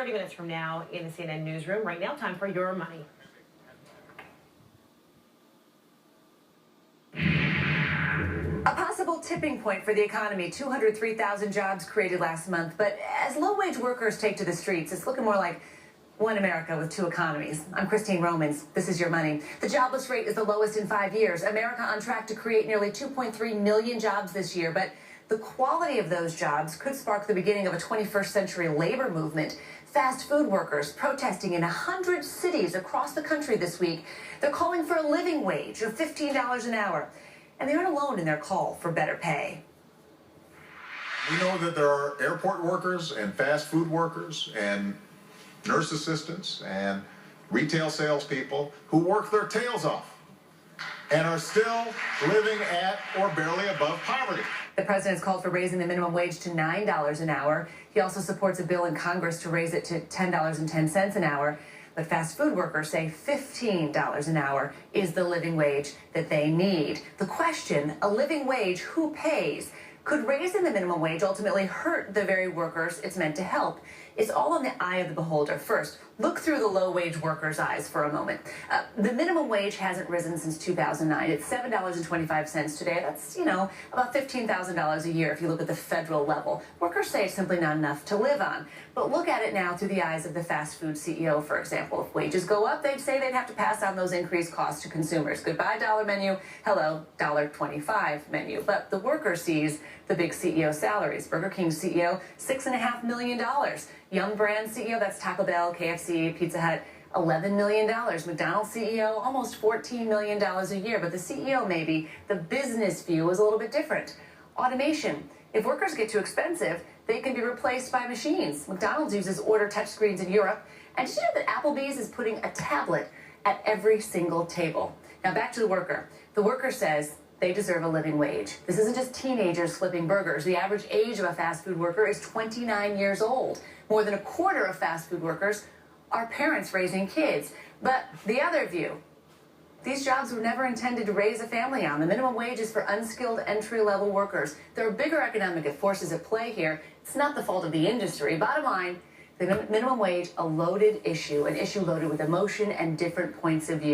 30 minutes from now in the CNN newsroom. Right now, time for Your Money. A possible tipping point for the economy. 203,000 jobs created last month. But as low-wage workers take to the streets, it's looking more like one America with two economies. I'm Christine Romans. This is Your Money. The jobless rate is the lowest in 5 years. America on track to create nearly 2.3 million jobs this year. But the quality of those jobs could spark the beginning of a 21st century labor movement. Fast food workers protesting in 100 cities across the country this week. They're calling for a living wage of $15 an hour. And they aren't alone in their call for better pay. We know that there are airport workers and fast food workers and nurse assistants and retail salespeople who work their tails off and are still living at or barely above poverty. The president has called for raising the minimum wage to $9 an hour. He also supports a bill in Congress to raise it to $10.10 an hour. But fast food workers say $15 an hour is the living wage that they need. The question, a living wage, who pays? Could raising the minimum wage ultimately hurt the very workers it's meant to help? It's all in the eye of the beholder. First, look through the low-wage workers' eyes for a moment. The minimum wage hasn't risen since 2009. It's $7.25 today. That's, about $15,000 a year if you look at the federal level. Workers say it's simply not enough to live on. But look at it now through the eyes of the fast food CEO, for example. If wages go up, they'd say they'd have to pass on those increased costs to consumers. Goodbye, dollar menu. Hello, $1.25 menu. But the worker sees the big CEO salaries. Burger King CEO, $6.5 million. Yum Brand CEO, that's Taco Bell, KFC, Pizza Hut, $11 million. McDonald's CEO, almost $14 million a year. But the CEO, maybe, the business view is a little bit different. Automation. If workers get too expensive, they can be replaced by machines. McDonald's uses order touchscreens in Europe. And did you know that Applebee's is putting a tablet at every single table? Now back to the worker. The worker says they deserve a living wage. This isn't just teenagers flipping burgers. The average age of a fast food worker is 29 years old. More than a quarter of fast food workers are parents raising kids. But the other view, these jobs were never intended to raise a family on. The minimum wage is for unskilled entry-level workers. There are bigger economic forces at play here. It's not the fault of the industry. Bottom line, the minimum wage, a loaded issue, an issue loaded with emotion and different points of view.